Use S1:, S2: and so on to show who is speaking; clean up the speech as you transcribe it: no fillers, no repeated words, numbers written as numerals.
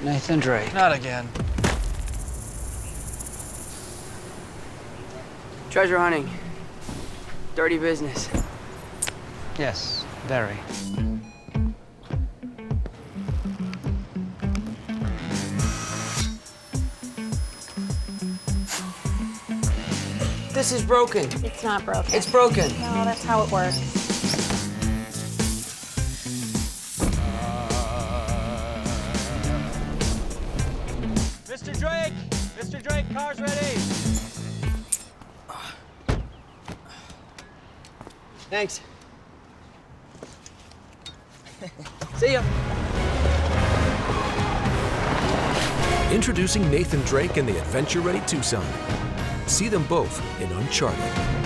S1: Nathan Drake.
S2: Not again.
S3: Treasure hunting. Dirty business.
S1: Yes, very.
S3: This is broken.
S4: It's not broken.
S3: It's broken.
S4: No, that's how it works.
S2: Mr. Drake! Mr. Drake, car's ready!
S3: Thanks. See ya.
S5: Introducing Nathan Drake and the adventure-ready Tucson. See them both in Uncharted.